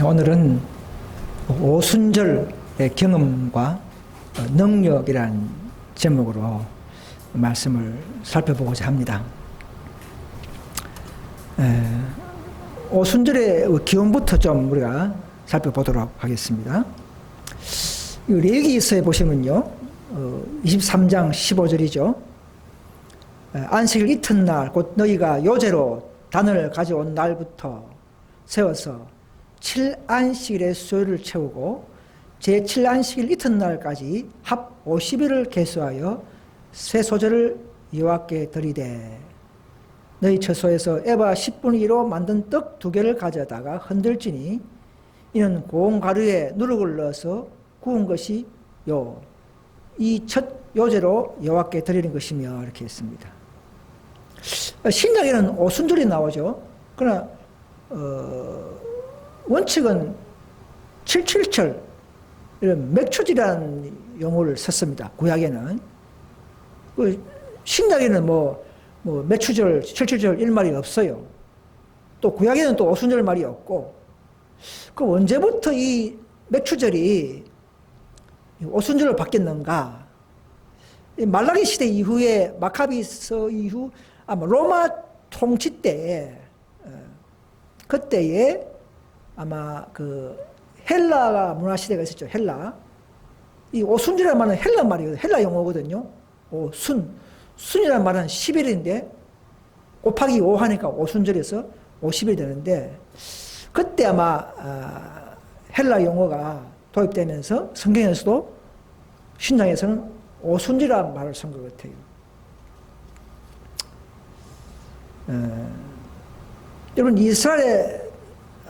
오늘은 오순절의 경험과 능력이라는 제목으로 말씀을 살펴보고자 합니다. 오순절의 기원부터 좀 우리가 살펴보도록 하겠습니다. 레위기서에 보시면요, 23장 15절이죠. 안식일 이튿날 곧 너희가 요제로 단을 가져온 날부터 세워서 7안식일의 소요를 채우고 제7안식일 이튿날까지 합 50일을 계수하여 새 소재를 여호와께 드리되 너희 처소에서 에바 10분의 1로 만든 떡 2개를 가져다가 흔들지니 이는 고운 가루에 누룩을 넣어서 구운 것이 이 첫 요제로 여호와께 드리는 것이며 이렇게 했습니다. 신약에는 오순절이 나오죠. 그러나 원칙은 777 이런 맥추절이라는 용어를 썼습니다. 구약에는. 신약에는 맥추절, 777 이런 말이 없어요. 또 구약에는 또 오순절 말이 없고. 그 언제부터 이 맥추절이 오순절로 바뀌었는가? 말라기 시대 이후에 마카비서 이후 아마 로마 통치 때 그때에 아마 그 헬라 문화 시대가 있었죠. 헬라. 이 오순절이라는 말은 헬라 말이거든요. 헬라 용어거든요. 순이라는 말은 10일인데 곱하기 5 하니까 오순절에서 50일 되는데 그때 아마 헬라 용어가 도입되면서 성경에서도 신약에서는 오순절이라는 말을 쓴 것 같아요. 여러분 이스라엘에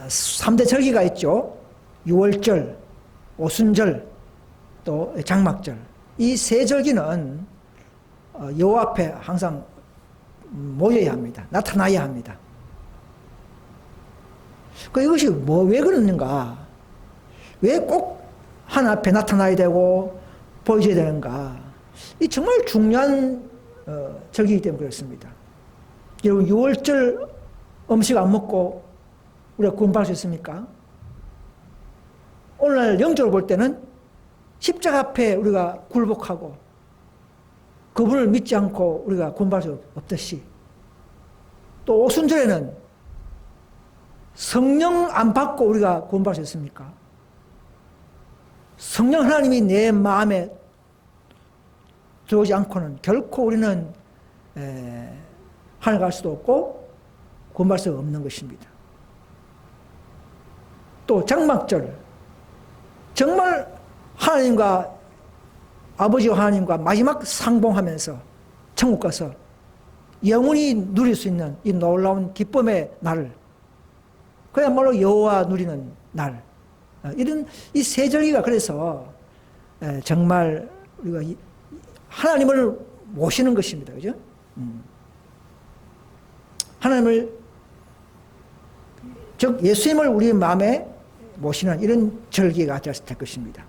3대 절기가 있죠. 유월절, 오순절, 또 장막절. 이 세 절기는 여호와 앞에 항상 모여야 합니다. 나타나야 합니다. 이것이 왜 그러는가? 왜 꼭 하나 앞에 나타나야 되고 보여줘야 되는가? 이 정말 중요한 절기이기 때문에 그렇습니다. 여러분 유월절 음식 안 먹고 우리가 구원받을 수 있습니까? 오늘날 영적으로 볼 때는 십자가 앞에 우리가 굴복하고 그분을 믿지 않고 우리가 구원받을 수 없듯이 또 오순절에는 성령 안 받고 우리가 구원받을 수 있습니까? 성령 하나님이 내 마음에 들어오지 않고는 결코 우리는 하늘 갈 수도 없고 구원받을 수 없는 것입니다. 또 장막절, 정말 하나님과 아버지와 하나님과 마지막 상봉하면서 천국 가서 영원히 누릴 수 있는 이 놀라운 기쁨의 날을, 그야말로 여호와 누리는 날, 이런 이 세 절기가 그래서 정말 우리가 하나님을 모시는 것입니다. 그죠? 하나님을, 즉 예수님을 우리 마음에 모시는 이런 절기가 될 것입니다.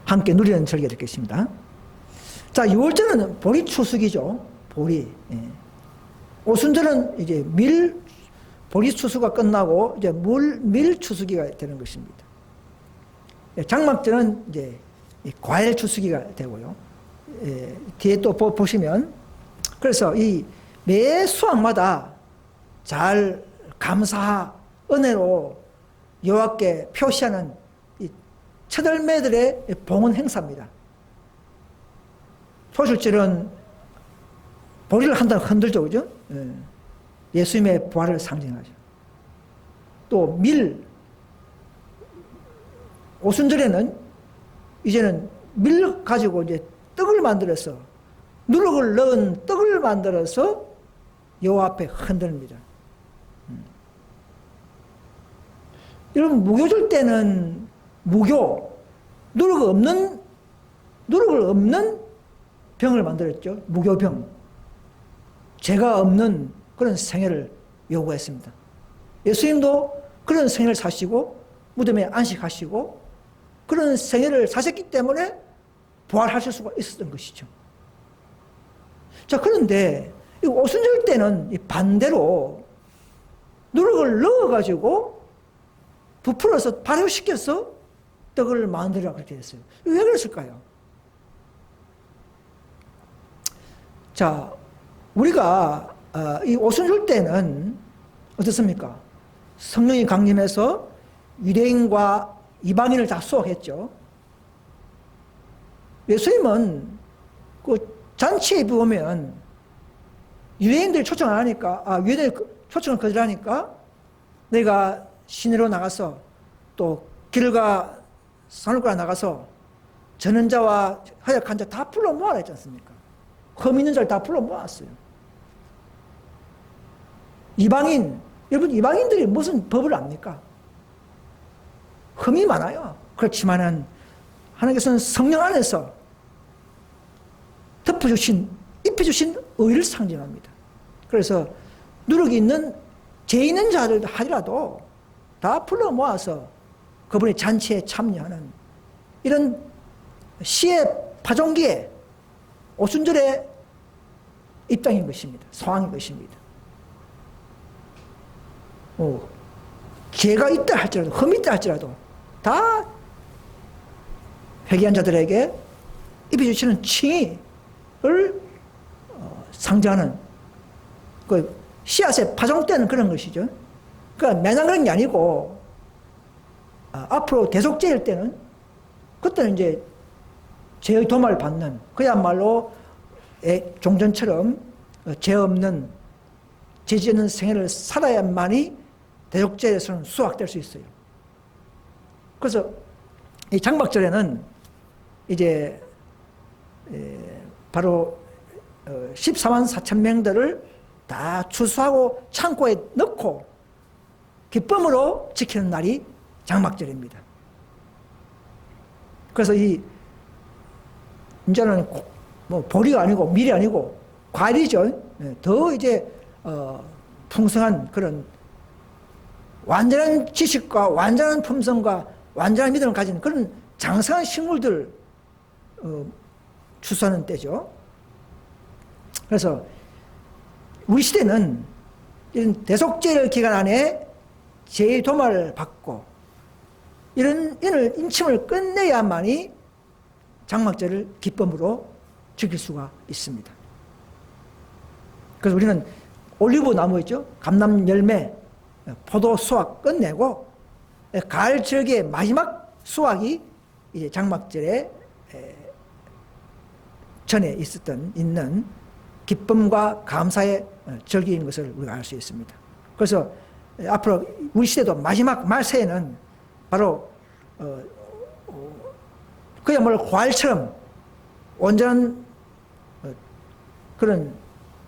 함께 누리는 절기가 될 것입니다. 자, 6월절은 보리 추수기죠. 보리. 오순절은 이제 보리 추수가 끝나고 이제 밀 추수기가 되는 것입니다. 장막절은 이제 과일 추수기가 되고요. 뒤에 또 보시면, 그래서 이 매 수확마다 잘 감사 은혜로 여호와께 표시하는 이 첫열매들의 봉헌 행사입니다. 소실절은 보리를 한 단 흔들죠, 그죠? 예수님의 부활을 상징하죠. 또 오순절에는 이제는 밀 가지고 이제 떡을 만들어서 누룩을 넣은 떡을 만들어서 여호와 앞에 흔듭니다. 여러분 무교절 때는 누룩을 없는 병을 만들었죠. 무교병. 죄가 없는 그런 생애를 요구했습니다. 예수님도 그런 생애를 사시고 무덤에 안식하시고 그런 생애를 사셨기 때문에 부활하실 수가 있었던 것이죠. 자, 그런데 이 오순절 때는 반대로 누룩을 넣어가지고 부풀어서 발효시켜서 떡을 만들으라고 그렇게 됐어요. 왜 그랬을까요? 자, 우리가 이 오순절 때는 어떻습니까? 성령이 강림해서 유대인과 이방인을 다 수확했죠. 예수님은 그 잔치에 보면 유대인들이 초청 안 하니까, 유대인들 초청을 거절하니까 내가 시내로 나가서 또 길과 산울가로 나가서 전원자와 허약한 자 다 불러 모아라 했지 않습니까? 흠 있는 자를 다 불러 모았어요. 여러분 이방인들이 무슨 법을 압니까? 흠이 많아요. 그렇지만은 하나님께서는 성령 안에서 입혀주신 의를 상징합니다. 그래서 누룩이 있는 죄 있는 자들 하더라도 다 불러 모아서 그분의 잔치에 참여하는 이런 시의 파종기에 오순절의 입장인 것입니다. 상황인 것입니다. 죄가 있다 할지라도, 흠이 있다 할지라도 다 회개한 자들에게 입혀주시는 칭의를 상징하는 그 씨앗의 파종되는 그런 것이죠. 그러니까 매년 그런 게 아니고 앞으로 대속죄일 때는 그때는 이제 죄의 도말을 받는 그야말로 종전처럼 죄 없는 죄지 않는 생애를 살아야만이 대속죄에서는 수확될 수 있어요. 그래서 이 장막절에는 이제 바로 14만 4천 명들을 다 추수하고 창고에 넣고 기쁨으로 지키는 날이 장막절입니다. 그래서 이제는 뭐 보리가 아니고 밀이 아니고 과일이죠. 더 이제 풍성한 그런 완전한 지식과 완전한 품성과 완전한 믿음을 가진 그런 장성한 식물들 추수하는 때죠. 그래서 우리 시대는 이런 대속죄일 기간 안에 죄의 도말을 받고 이런 인침을 끝내야만이 장막절을 기쁨으로 지킬 수가 있습니다. 그래서 우리는 올리브 나무 있죠? 감람 열매, 포도 수확 끝내고 가을 절기의 마지막 수확이 이제 장막절에 전에 있는 기쁨과 감사의 절기인 것을 우리가 알 수 있습니다. 그래서 앞으로 우리 시대도 마지막 말세에는 바로 그야말로 과일처럼 온전한 그런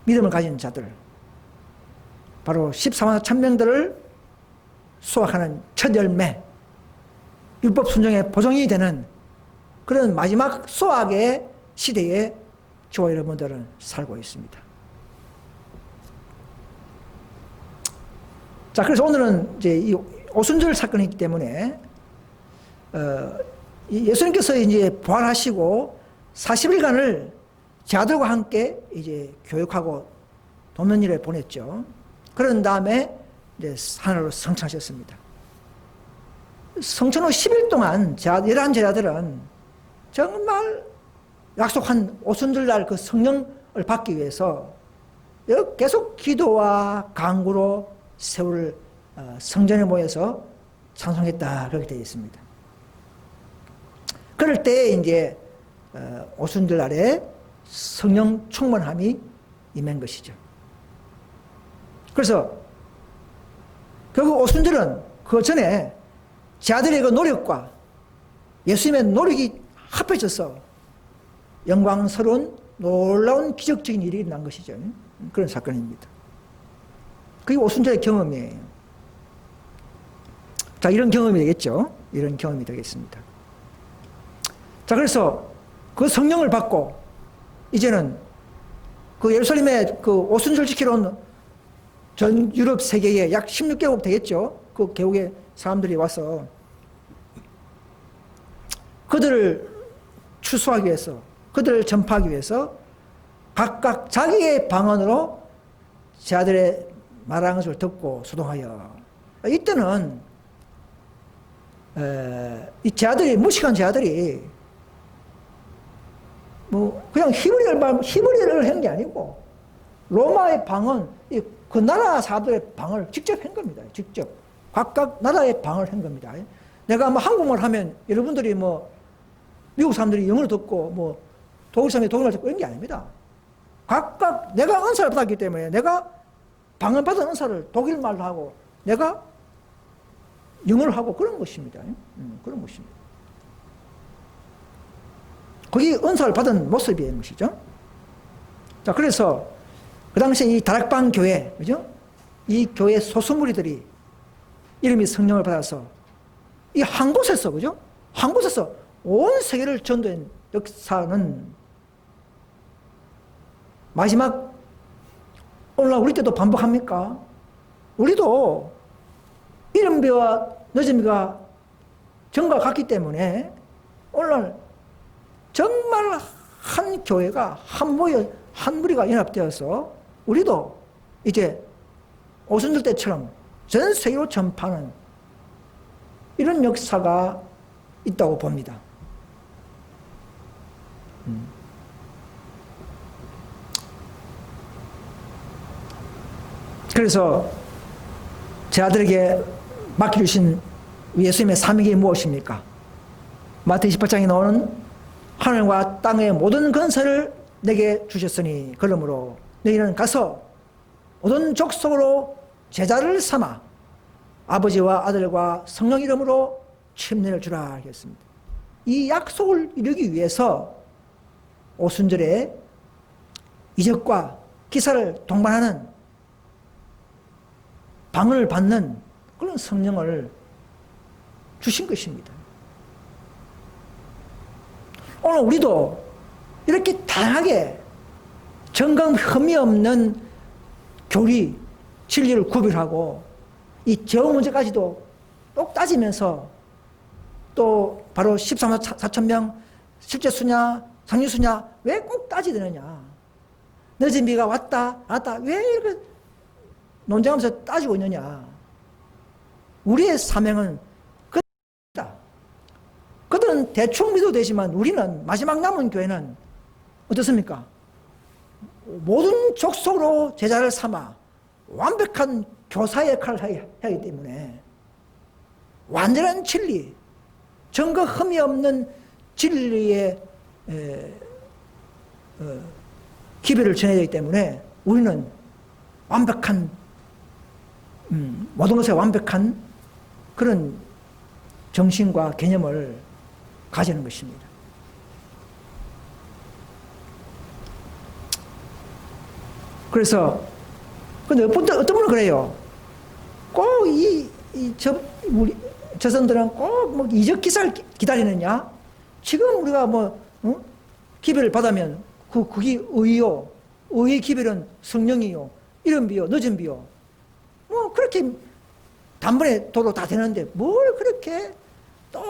믿음을 가진 자들, 바로 14만 4천 명들을 수확하는 첫 열매, 율법 순종의 보정이 되는 그런 마지막 수확의 시대에 저와 여러분들은 살고 있습니다. 자, 그래서 오늘은 이제 이 오순절 사건이기 때문에 예수님께서 이제 부활하시고 40일간을 제자들과 함께 이제 교육하고 돕는 일에 보냈죠. 그런 다음에 이제 하늘로 성천하셨습니다. 성천 후 10일 동안 11 제자들은 정말 약속한 오순절 날 그 성령을 받기 위해서 계속 기도와 간구로 세월 성전에 모여서 찬송했다 그렇게 되어 있습니다. 그럴 때 이제 오순절 날에 성령 충만함이 임한 것이죠. 그래서 결국 오순절은 그 전에 제자들의 그 노력과 예수님의 노력이 합해져서 영광스러운 놀라운 기적적인 일이 일어난 것이죠. 그런 사건입니다. 그게 오순절의 경험이에요. 자, 이런 경험이 되겠죠. 이런 경험이 되겠습니다. 자, 그래서 그 성령을 받고 이제는 그 예루살렘에 그 오순절 지키러 온 전 유럽 세계에 약 16개국 되겠죠. 그 개국의 사람들이 와서 그들을 추수하기 위해서, 그들을 전파하기 위해서 각각 자기의 방언으로 제자들의 말하는 것을 듣고 소동하여, 이때는 이 제자들이, 무식한 제자들이, 뭐, 그냥 히브리어를 한 게 아니고, 로마의 방은, 그 나라 사람들의 방을 직접 한 겁니다. 직접. 각각 나라의 방을 한 겁니다. 내가 뭐 한국말 하면 여러분들이 뭐, 미국 사람들이 영어를 듣고, 뭐, 독일 사람이 독일말 듣고 이런 게 아닙니다. 각각 내가 은사를 받았기 때문에 내가 방을 받은 은사를 독일말로 하고, 내가 영어를 하고 그런 것입니다. 그런 것입니다. 그게 은사를 받은 모습인 것이죠. 자, 그래서 그 당시에 이 다락방 교회, 그죠? 이 교회 소수무리들이 이름이 성령을 받아서 이 한 곳에서, 그죠? 한 곳에서 온 세계를 전도한 역사는 마지막 오늘날 우리 때도 반복합니까? 우리도 이른비와 늦은비가 전과 같기 때문에 오늘날 정말 한 교회가 한 무리가 연합되어서 우리도 이제 오순절 때처럼 전 세계로 전파하는 이런 역사가 있다고 봅니다. 그래서 제 아들에게 맡겨주신 예수님의 사명이 무엇입니까? 마태복음 28장에 나오는 하늘과 땅의 모든 건설을 내게 주셨으니 그러므로 너희는 가서 모든 족속으로 제자를 삼아 아버지와 아들과 성령 이름으로 침례를 주라 하겠습니다. 이 약속을 이루기 위해서 오순절에 이적과 기사를 동반하는 방언을 받는 그런 성령을 주신 것입니다. 오늘 우리도 이렇게 다양하게 정강 흠이 없는 교리, 진리를 구별하고 이 제호 문제까지도 똑 따지면서 또 바로 13만 4천 명 실제 수냐, 상류수냐 왜 꼭 따지야 되느냐. 늦은 비가 왔다, 안 왔다 왜 이렇게 논쟁하면서 따지고 있느냐. 우리의 사명은 그다. 그들은 대충 믿어도 되지만 우리는 마지막 남은 교회는 어떻습니까? 모든 족속으로 제자를 삼아 완벽한 교사의 역할을 해야 하기 때문에 완전한 진리, 증거 흠이 없는 진리의 기별을 전해야 되기 때문에 우리는 완벽한 모든 것에 완벽한 그런 정신과 개념을 가지는 것입니다. 그래서 근데 어떤 분은 그래요. 꼭 우리 저선들은 꼭 뭐 이적 기사를 기다리느냐? 지금 우리가 기별을 받으면 그게 의요. 의의 기별은 성령이요. 이른 비요, 늦은 비요. 뭐 그렇게 단번에 도로 다 되는데 뭘 그렇게 또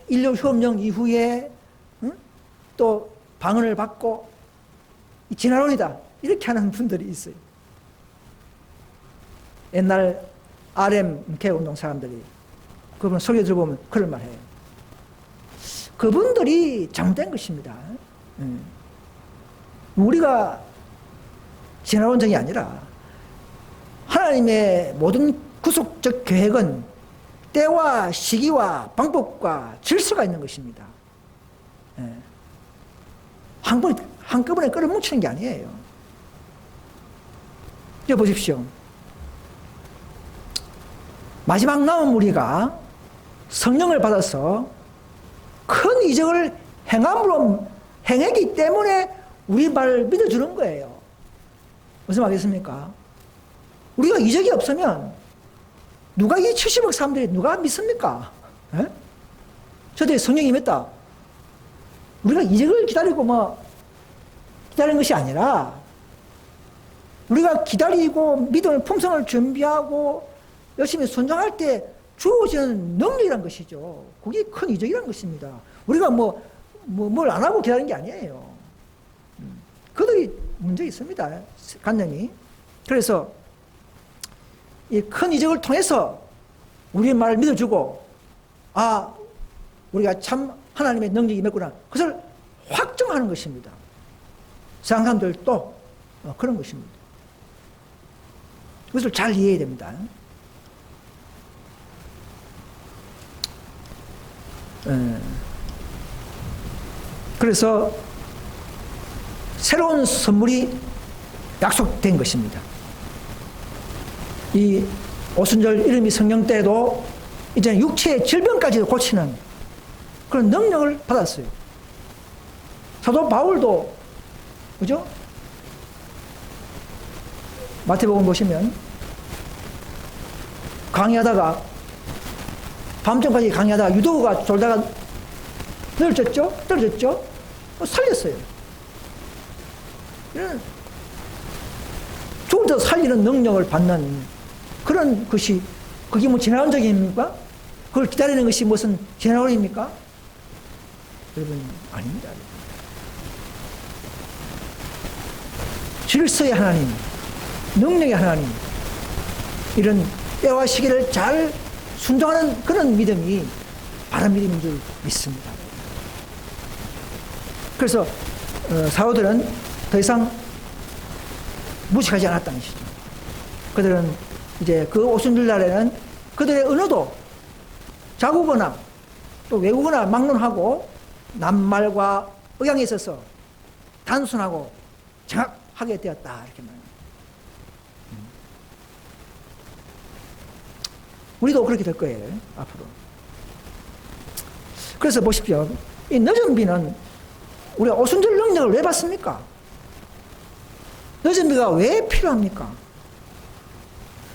인류 혁명 이후에 또 방언을 받고 진화론이다 이렇게 하는 분들이 있어요. 옛날 RM 개운동 사람들이 그분 설교 들어보면 그런 말 해요. 그분들이 잘못된 것입니다. 우리가 진화론적이 아니라 하나님의 모든 구속적 계획은 때와 시기와 방법과 질서가 있는 것입니다. 한꺼번에 끌어뭉치는 게 아니에요. 이거 보십시오. 마지막 남은 우리가 성령을 받아서 큰 이적을 행하기 때문에 우리 말을 믿어주는 거예요. 무슨 말이겠습니까? 우리가 이적이 없으면 누가 이 70억 사람들이 누가 믿습니까? 저들이 성령이 임했다. 우리가 이적을 기다리고 기다리는 것이 아니라 우리가 기다리고 믿음의 품성을 준비하고 열심히 순종할 때 주어지는 능력이란 것이죠. 그게 큰 이적이란 것입니다. 우리가 뭘 안 하고 기다리는 게 아니에요. 그들이 문제 있습니다. 관념이. 그래서 이 큰 이적을 통해서 우리의 말을 믿어주고 아, 우리가 참 하나님의 능력이 임했구나. 그것을 확정하는 것입니다. 세상 사람들도 그런 것입니다. 그것을 잘 이해해야 됩니다. 그래서 새로운 선물이 약속된 것입니다. 이 오순절 이름이 성령 때도 이제 육체의 질병까지도 고치는 그런 능력을 받았어요. 사도 바울도, 그죠? 마태복음 보시면 강의하다가 밤중까지 강의하다가 유도가 졸다가 떨어졌죠? 살렸어요. 이런 죽을 때 살리는 능력을 받는 그런 것이, 그게 뭐 지나간 적입니까? 그걸 기다리는 것이 무슨 지나간입니까? 여러분, 아닙니다. 질서의 하나님, 능력의 하나님, 이런 때와 시기를 잘 순종하는 그런 믿음이 바른 믿음인 줄 믿습니다. 그래서 사도들은 더 이상 무식하지 않았다는 것이죠. 그들은 이제 그 오순절 날에는 그들의 언어도 자국어나 또 외국어나 막론하고 낱말과 억양에 있어서 단순하고 정확하게 되었다, 이렇게 말합니다. 우리도 그렇게 될 거예요, 앞으로. 그래서 보십시오. 이 늦은 비는 우리가 오순절 능력을 왜 받습니까? 늦은 비가 왜 필요합니까?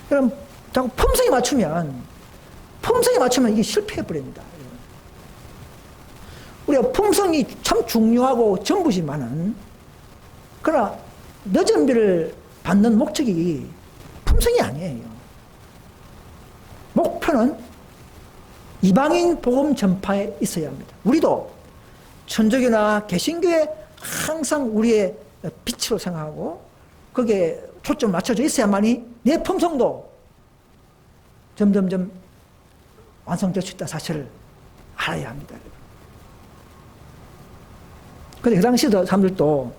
그럼 자꾸 품성에 맞추면 이게 실패해버립니다. 우리가 품성이 참 중요하고 전부지만은, 그러나 늦은 비를 받는 목적이 품성이 아니에요. 목표는 이방인 복음 전파에 있어야 합니다. 우리도 천주교나 개신교에 항상 우리의 빛으로 생각하고 거기에 초점 맞춰져 있어야만이 내 품성도 점점점 완성될 수 있다 사실을 알아야 합니다. 그런데 그 당시 사람들도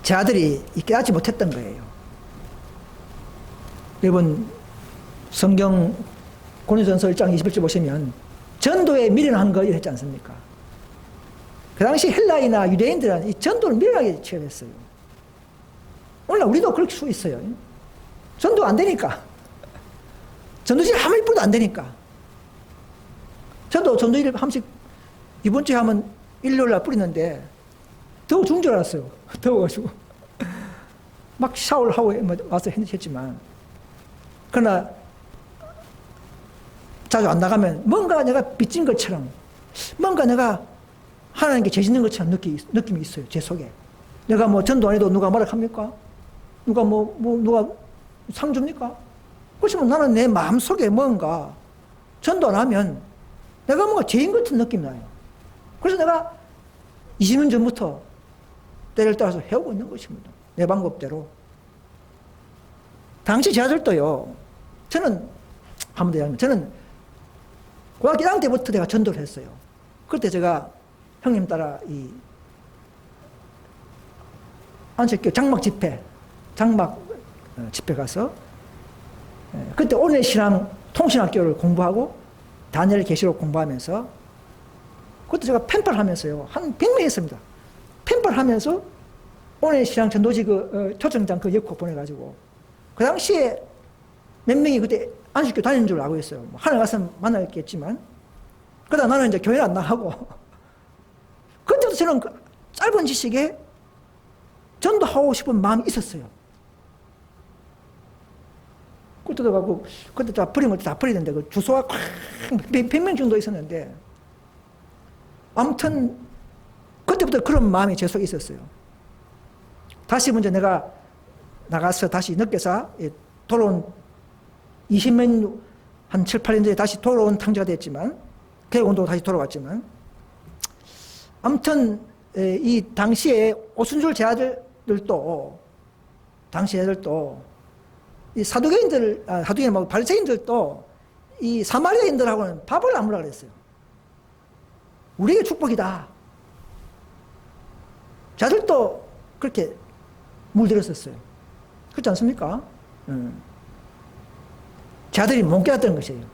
제 아들이 깨닫지 못했던 거예요. 여러분, 성경 고린도전서 1장 21절 보시면 전도에 미련한 거 이랬지 않습니까? 그 당시 헬라이나 유대인들은 이 전도를 미련하게 취급했어요. 오늘날 우리도 그럴 수 있어요. 전도 안 되니까. 전도지 아무리 뿌려도 안 되니까. 저도 전도지를 한 번씩 이번 주에 하면 일요일날 뿌리는데 더워 죽은 줄 알았어요. 더워가지고. 막 샤워를 하고 와서 했지만. 그러나 자주 안 나가면 뭔가 내가 빚진 것처럼, 뭔가 내가 하나님께 죄짓는 것처럼 느낌이 있어요, 제 속에. 내가 뭐 전도 안 해도 누가 뭐라 합니까? 누가 누가 상 줍니까? 그렇지만 나는 내 마음 속에 뭔가 전도 안 하면 내가 뭔가 죄인 같은 느낌이 나요. 그래서 내가 20년 전부터 때를 따라서 해오고 있는 것입니다. 내 방법대로. 당시 제 아들도요, 저는 고등학교 1학년 때부터 내가 전도를 했어요. 그때 제가 형님 따라 안식교 장막 집회 가서, 그때 오늘 신앙 통신학교를 공부하고 다니엘 계시록 공부하면서, 그때 제가 펜팔 하면서요, 한 100명 했습니다. 펜팔 하면서 오늘 신앙 전도지 초청장 역호 보내가지고, 그 당시에 몇 명이 그때 안식교 다니는 줄 알고 있어요. 하늘 가서 만나겠지만. 그러다 나는 이제 교회를 안 나가고, 그때부터 저는 그 짧은 지식에 전도하고 싶은 마음이 있었어요. 그때도 가고, 그때 다 버린 것도 다 버리는데, 그 주소가 100명 정도 있었는데, 아무튼, 그때부터 그런 마음이 제 속에 있었어요. 다시 먼저 내가 나가서 다시 늦게서 돌아온 20년, 한 7, 8년 전에 다시 돌아온 탕자가 됐지만, 개혁운동으로 다시 돌아왔지만, 아무튼, 이 당시에 오순절 제자들도, 당시 애들도, 이 사두개인 말고 바리새인들도 이 사마리아인들하고는 밥을 안 먹으라 그랬어요. 우리에게 축복이다. 자들도 그렇게 물들었었어요. 그렇지 않습니까? 자들이 못 깨닫던 것이에요.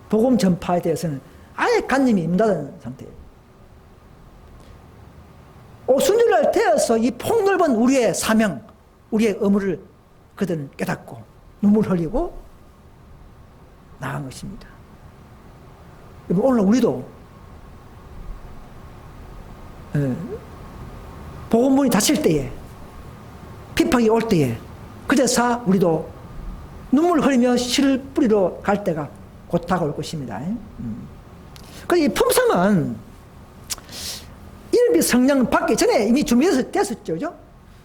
복음 전파에 대해서는 아예 관념이 임다는 상태예요. 오순절날 되어서 이 폭넓은 우리의 사명, 우리의 의무를 그들은 깨닫고 눈물 흘리고 나간 것입니다. 오늘 우리도 복음문이 닫힐 때에, 핍박이 올 때에, 그제서 우리도 눈물 흘리며 씨를 뿌리러 갈 때가 곧 다가올 것입니다. 그래서 이 품성은 이름이 성령 받기 전에 이미 준비돼서 됐었죠. 그죠?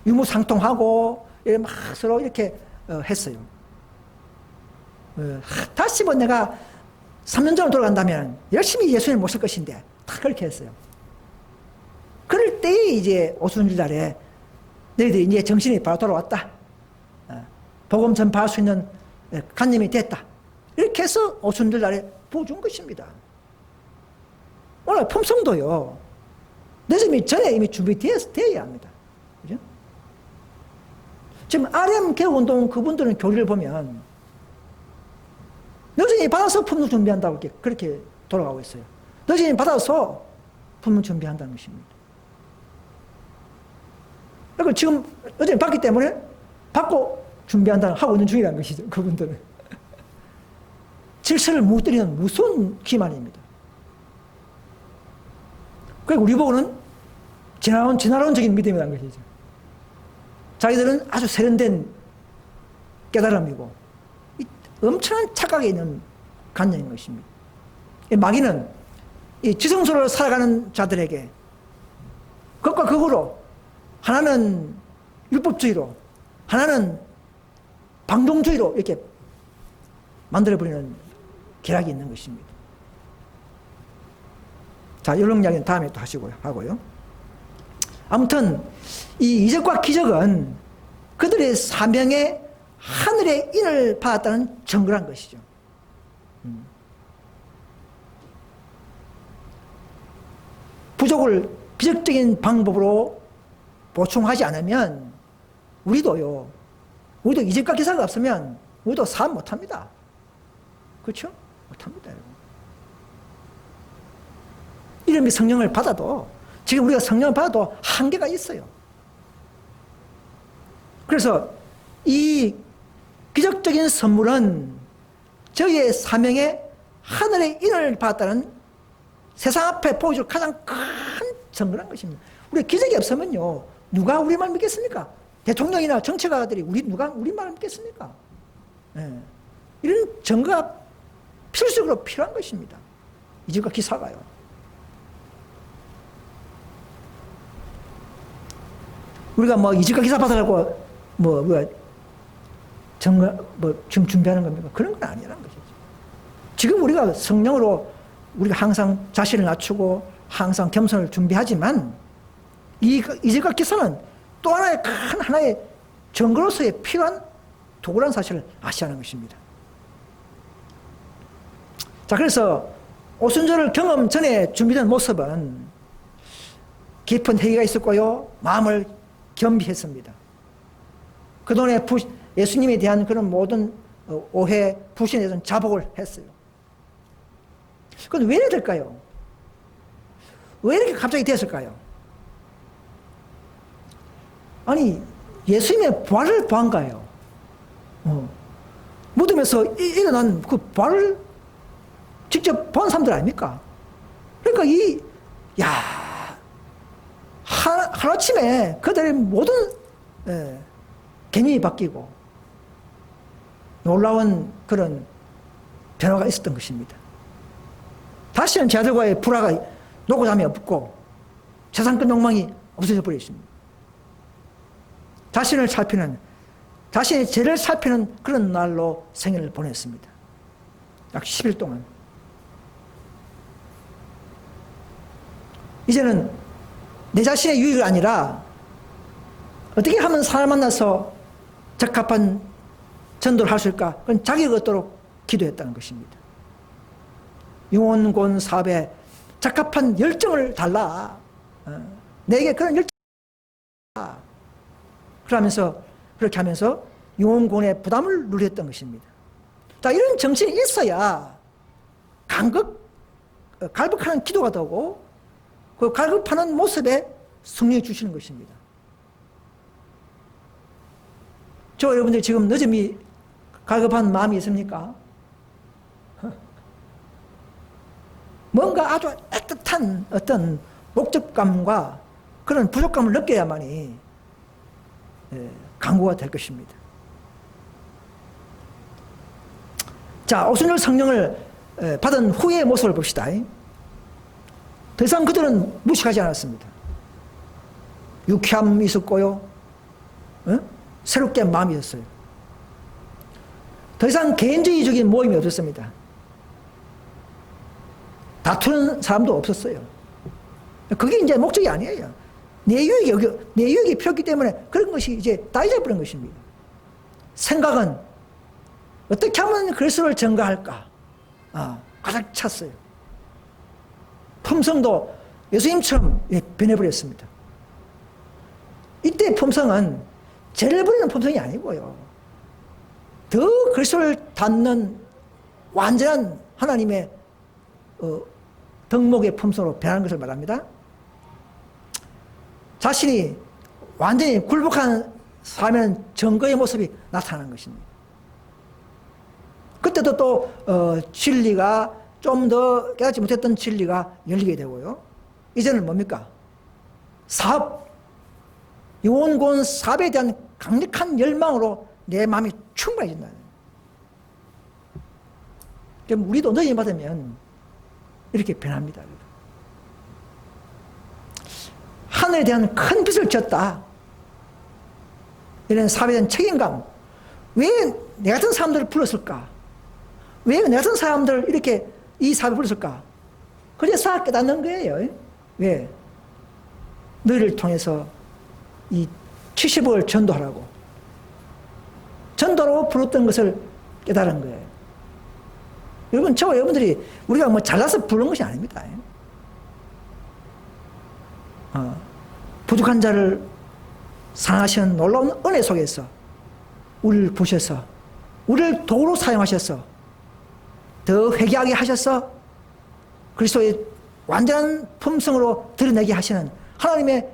유무상통하고 막 서로 이렇게 했어요. 다시 뭐 내가 3년 전으로 돌아간다면 열심히 예수님을 모실 것인데 다 그렇게 했어요. 그럴 때에 이제 오순절 날에 너희들이 이제 정신이 바로 돌아왔다. 복음 전파할 수 있는 관념이 됐다. 이렇게 해서 오순절 날에 부어준 것입니다. 오늘 품성도요. 늦음이 전에 이미 준비되어야 합니다. 그죠? 지금 RM 개혁운동 그분들은 교리를 보면 늦은이 받아서 품을 준비한다고 그렇게 돌아가고 있어요. 늦은이 받아서 품을 준비한다는 것입니다. 그리고 지금 늦은이 받기 때문에 받고 준비한다는 하고 있는 중이라는 것이죠. 그분들은. 질서를 무너뜨리는 무서운 기만입니다. 그리고 우리 보고는 진화론적인 믿음이라는 것이죠. 자기들은 아주 세련된 깨달음이고 엄청난 착각에 있는 관념인 것입니다. 마귀는 이 지성소를 살아가는 자들에게 그것과 극으로 하나는 율법주의로 하나는 방종주의로 이렇게 만들어버리는 계략이 있는 것입니다. 자, 이런 이야기는 다음에 또 하고요. 아무튼 이 이적과 기적은 그들의 사명에 하늘의 인을 받았다는 증거란 것이죠. 부족을 기적적인 방법으로 보충하지 않으면 우리도 이적과 기사가 없으면 우리도 사업 못합니다. 그렇죠? 못합니다. 이름이 성령을 받아도 지금 우리가 성령을 받아도 한계가 있어요. 그래서 이 기적적인 선물은 저희의 사명에 하늘의 인을 받았다는 세상 앞에 보여줄 가장 큰 증거란 것입니다. 우리 기적이 없으면요, 누가 우리 말 믿겠습니까? 대통령이나 정치가들이 누가 우리 말을 믿겠습니까? 네. 이런 증거가 필수적으로 필요한 것입니다. 이적과 기사가요. 우리가 뭐 이적과 기사 받으라고 지금 준비하는 겁니까? 그런 건 아니라는 것이죠. 지금 우리가 성령으로 우리가 항상 자신을 낮추고 항상 겸손을 준비하지만 이 이적과 기사는 또 하나의 증거로서의 필요한 도구라는 사실을 아셔야 하는 것입니다. 자, 그래서 오순절을 경험 전에 준비된 모습은 깊은 회개가 있었고요, 마음을 겸비했습니다. 그동안에 예수님에 대한 그런 모든 오해, 불신에 대해서는 자복을 했어요. 그건 왜 이래 될까요? 왜 이렇게 갑자기 됐을까요? 아니, 예수님의 부활을 보한 거예요. 무덤에서 일어난 그 부활을 직접 본 사람들 아닙니까? 그러니까 하루아침에 그들의 모든 개념이 바뀌고 놀라운 그런 변화가 있었던 것입니다. 다시는 제자들과의 불화가 노고잠이 없고 재산권 욕망이 없어져 버렸습니다. 자신의 죄를 살피는 그런 날로 생애를 보냈습니다. 약 10일 동안. 이제는 내 자신의 유익이 아니라 어떻게 하면 사람 만나서 적합한 전도를 할 수 있을까? 그건 자기가 얻도록 기도했다는 것입니다. 영혼권 사업에 적합한 열정을 달라. 내게 그런 열정을 달라. 그러면서 그렇게 하면서 영혼권의 부담을 누렸던 것입니다. 자, 이런 정신이 있어야 갈급하는 기도가 되고 그 갈급하는 모습에 성령이 주시는 것입니다. 저 여러분들 지금 늦음이 갈급한 마음이 있습니까? 뭔가 아주 애틋한 어떤 목적감과 그런 부족감을 느껴야만이 강구가 될 것입니다. 자, 오순절 성령을 받은 후의 모습을 봅시다. 더 이상 그들은 무식하지 않았습니다. 유쾌함이 있었고요. 새롭게 마음이 있었어요. 더 이상 개인주의적인 모임이 없었습니다. 다투는 사람도 없었어요. 그게 이제 목적이 아니에요. 내 유익이 필요했기 때문에 그런 것이 이제 다 잊어버린 것입니다. 생각은 어떻게 하면 그리스도를 증거할까? 가득 찼어요. 품성도 예수님처럼 변해버렸습니다. 이때 품성은 죄를 버리는 품성이 아니고요. 더 그리스도를 닮는 완전한 하나님의 덕목의 품성으로 변하는 것을 말합니다. 자신이 완전히 굴복한 삶에는 증거의 모습이 나타나는 것입니다. 그때도 또 진리가 좀 더 깨닫지 못했던 진리가 열리게 되고요. 이제는 뭡니까? 사업, 영혼권 사업에 대한 강력한 열망으로 내 마음이 충만해진다. 그럼 우리도 너희 받으면 이렇게 변합니다. 하늘에 대한 큰 빚을 졌다. 이런 사업에 대한 책임감. 왜 내 같은 사람들을 불렀을까? 왜 내 같은 사람들을 이렇게 이 사업에 불렀을까? 그래서 깨닫는 거예요. 왜? 너희를 통해서 이 70억을 전도하라고. 전도로 불렀던 것을 깨달은 거예요. 여러분, 저와 여러분들이 우리가 뭐 잘나서 부른 것이 아닙니다. 부족한 자를 사랑하시는 놀라운 은혜 속에서 우리를 보셔서 우리를 도구로 사용하셔서 더 회개하게 하셔서 그리스도의 완전한 품성으로 드러내게 하시는 하나님의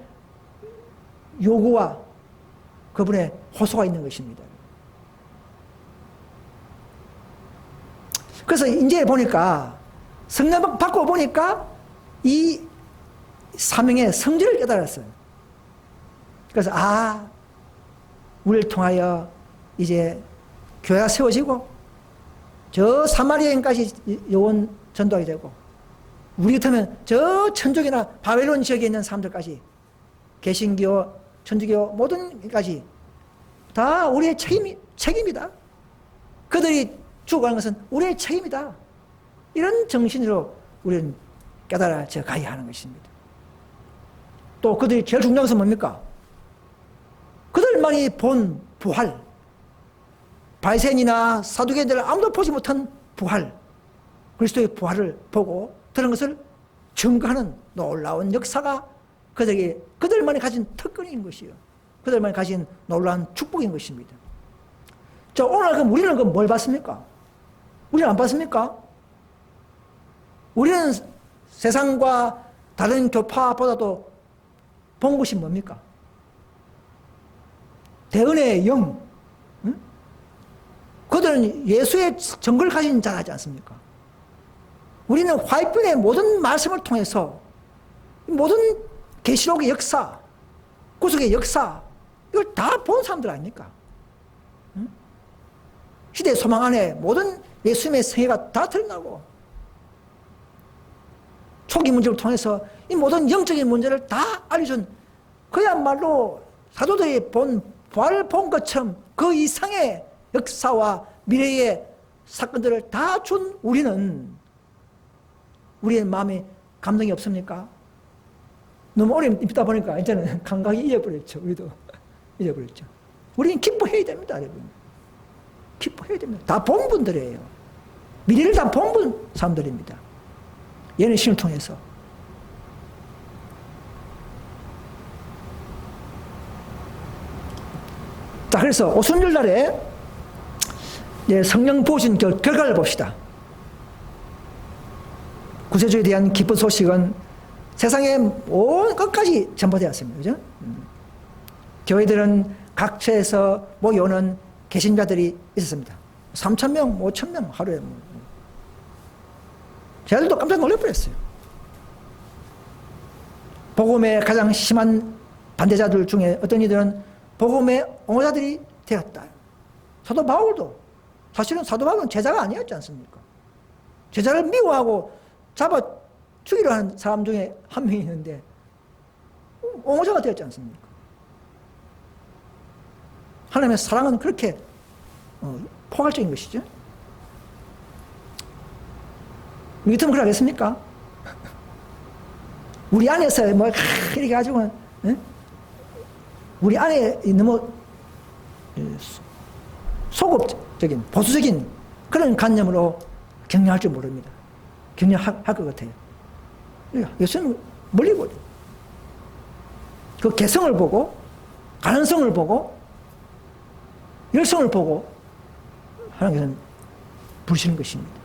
요구와 그분의 호소가 있는 것입니다. 그래서 이제 보니까 성령 받고 보니까 이 사명의 성질을 깨달았어요. 그래서 우리를 통하여 이제 교회가 세워지고 저 사마리아인까지 영혼 전도하게 되고 우리 같으면 저 천족이나 바벨론 지역에 있는 사람들까지 개신교, 천주교 모든 것까지 다 우리의 책임이다. 그들이 죽어가는 것은 우리의 책임이다. 이런 정신으로 우리는 깨달아져 가야 하는 것입니다. 또 그들이 제일 중요한 것은 뭡니까? 그들만이 본 부활, 바리새인이나 사두개인들 아무도 보지 못한 부활, 그리스도의 부활을 보고 들은 것을 증거하는 놀라운 역사가 그들만이 가진 특권인 것이요. 그들만이 가진 놀라운 축복인 것입니다. 자, 오늘 그럼 우리는 뭘 봤습니까? 우리는 안 봤습니까? 우리는 세상과 다른 교파보다도 본 것이 뭡니까? 대은혜의 영. 응? 그들은 예수의 정글을 가진 자라지 않습니까? 우리는 화이트의 모든 말씀을 통해서 모든 계시록의 역사, 구속의 역사, 이걸 다 본 사람들 아닙니까? 응? 시대 소망 안에 모든 예수님의 생애가 다 드러나고 초기 문제를 통해서 이 모든 영적인 문제를 다 알려준 그야말로 사도들이 본 부활을 본 것처럼 그 이상의 역사와 미래의 사건들을 다 준 우리는 우리의 마음에 감동이 없습니까? 너무 오래 있다 보니까 이제는 감각이 잊어버렸죠. 우리도 잊어버렸죠. 우리는 기뻐해야 됩니다, 여러분. 기뻐해야 됩니다. 다 본 분들이에요. 미래를 다 본 사람들입니다. 예언의 신을 통해서. 자, 그래서 오순절 날에 성령 부어진 결과를 봅시다. 구세주에 대한 기쁜 소식은 세상의 온 끝까지 전파되었습니다. 그죠? 교회들은 각처에서 모여오는 개신자들이 있었습니다. 3,000명, 5,000명 하루에. 저희들도 깜짝 놀랄 뻔했어요. 복음의 가장 심한 반대자들 중에 어떤 이들은 복음의 옹호자들이 되었다. 사도 바울도 사실은 사도 바울은 제자가 아니었지 않습니까? 제자를 미워하고 잡아 죽이려 하는 사람 중에 한 명이 있는데 옹호자가 되었지 않습니까? 하나님의 사랑은 그렇게 포괄적인 것이죠. 우리 같으면 그러겠습니까? 우리 안에서 뭐 이렇게 가지고 우리 안에 너무 소극적인 보수적인 그런 관념으로 격려할 줄 모릅니다. 격려할 것 같아요. 예수는 멀리 보죠. 그 개성을 보고 가능성을 보고 열성을 보고 하나님께서는 부르시는 것입니다.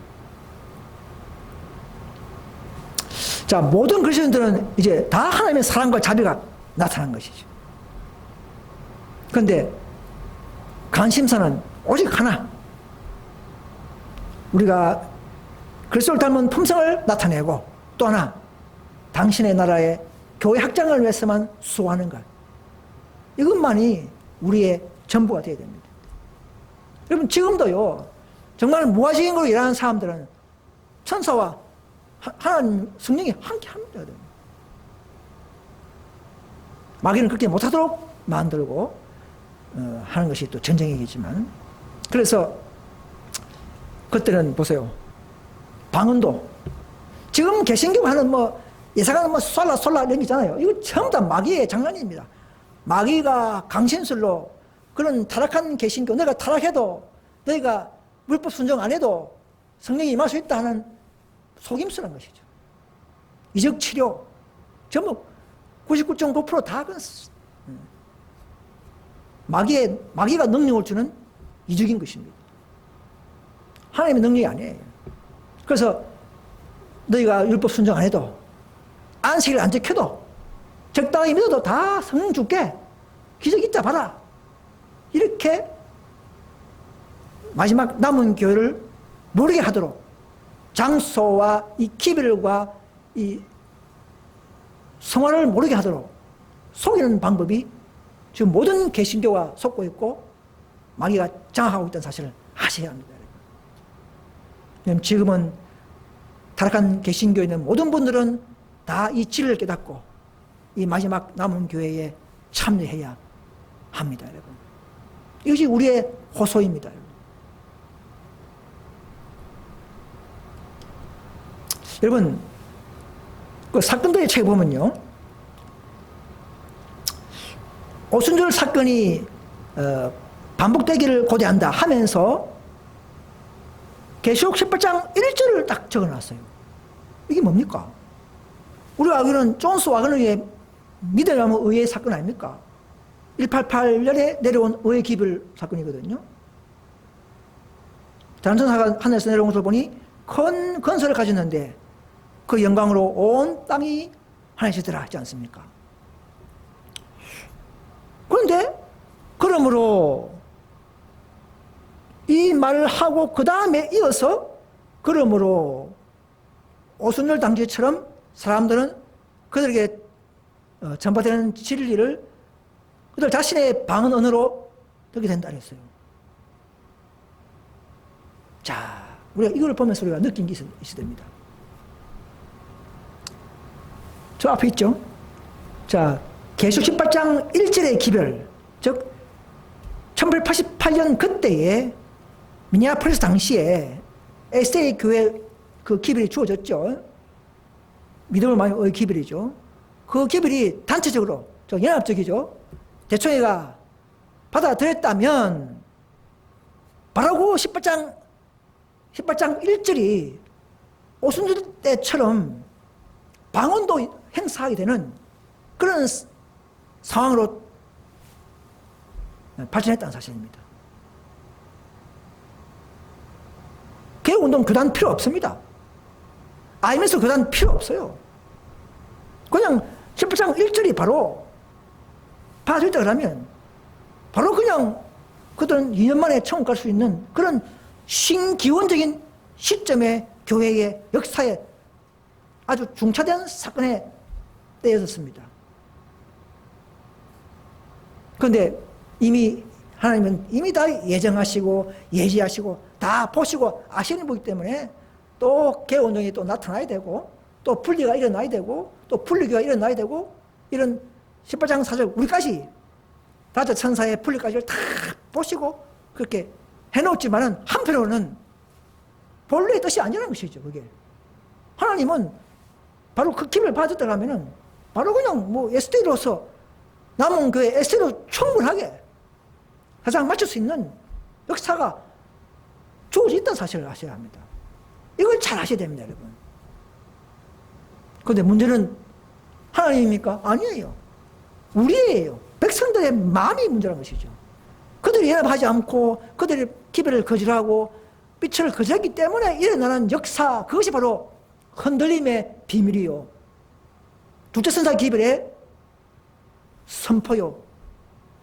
자, 모든 그리스도인들은 이제 다 하나님의 사랑과 자비가 나타난 것이죠. 그런데 관심사는 오직 하나. 우리가 그리스도를 닮은 품성을 나타내고 또 하나, 당신의 나라의 교회 확장을 위해서만 수고하는 것. 이것만이 우리의 전부가 되어야 됩니다. 여러분, 지금도요, 정말 무화지인 걸로 일하는 사람들은 천사와 하나님 성령이 함께 합니다. 마귀는 그렇게 못하도록 만들고 하는 것이 또 전쟁이겠지만, 그래서 그때는 보세요. 방언도 지금 개신교 하는 예사가는 솔라 이런 게 있잖아요. 이거 전부 다 마귀의 장난입니다. 마귀가 강신술로 그런 타락한 개신교, 너희가 타락해도 너희가 율법 순종 안 해도 성령이 임할 수 있다 하는 속임수란 것이죠. 이적 치료 전부 99.9%다 그건 마귀가 능력을 주는 이적인 것입니다. 하나님의 능력이 아니에요. 그래서 너희가 율법 순종 안 해도 안식일 안 지켜도 적당히 믿어도 다 성령 줄게. 기적 있자 봐라. 이렇게 마지막 남은 교회를 모르게 하도록 장소와 이 기별과 이 성화를 모르게 하도록 속이는 방법이 지금 모든 개신교가 속고 있고 마귀가 장악하고 있다는 사실을 아셔야 합니다. 지금은 타락한 개신교에 있는 모든 분들은 다 이 진리를 깨닫고 이 마지막 남은 교회에 참여해야 합니다, 여러분. 이것이 우리의 호소입니다, 여러분. 여러분, 그 사건들의 책에 보면요, 오순절 사건이 반복되기를 고대한다 하면서 계시록 18장 1절을 딱 적어놨어요. 이게 뭡니까? 우리가 알기로는 존스 와그너의 믿으라면 의의 사건 아닙니까? 188년에 내려온 의의 기별 사건이거든요. 자연천사가 하늘에서 내려온 것을 보니 큰 건설을 가졌는데 그 영광으로 온 땅이 환해지더라 하지 않습니까? 그런데 그러므로 이 말을 하고 그 다음에 이어서 그러므로 오순절 당시처럼 사람들은 그들에게 전파되는 진리를 그들 자신의 방언 언어로 듣게 된다 그랬어요. 자, 우리가 이걸 보면서 우리가 느낀 게 있어야 됩니다. 저 앞에 있죠? 자, 계시록 18장 1절의 기별, 즉 1888년 그때에 미니아폴리스 당시에 에세이 교회 그 기별이 주어졌죠. 믿음을 많이 얻은 기별이죠. 그 기별이 단체적으로 연합적이죠. 대총회가 받아들였다면 바로 그 18장 1절이 오순절 때처럼 방언도 행사하게 되는 그런 상황으로 발전했다는 사실입니다. 개혁운동 교단 필요 없습니다. IMS 교단 필요 없어요. 그냥 18장 1절이 바로 받아들였다 그러면 바로 그냥 그들은 2년 만에 천국 갈 수 있는 그런 신기원적인 시점의 교회의 역사에 아주 중차대한 사건에 떼어졌습니다. 그런데 이미 하나님은 이미 다 예정하시고 예지하시고 다 보시고 아시는 분이기 때문에 또 개혁운동이 또 나타나야 되고 또 분리가 일어나야 되고 또 분리교가 일어나야 되고 이런 18장 4절 우리까지 다섯 천사의 분리까지를 다 보시고 그렇게 해놓지만은 한편으로는 본래의 뜻이 아니라는 것이죠. 그게 하나님은 바로 그 기회를 받았다 하면은 바로 그냥 뭐 에스테로서 남은 그 에스테로 충분하게 가장 맞출 수 있는 역사가 주어져 있다는 사실을 아셔야 합니다. 이걸 잘 아셔야 됩니다, 여러분. 그런데 문제는 하나님입니까? 아니에요. 우리예요. 백성들의 마음이 문제라는 것이죠. 그들이 연합하지 않고 그들의 기별을 거절하고 빛을 거절했기 때문에 일어나는 역사, 그것이 바로 흔들림의 비밀이요. 둘째 선사 기별의 선포요.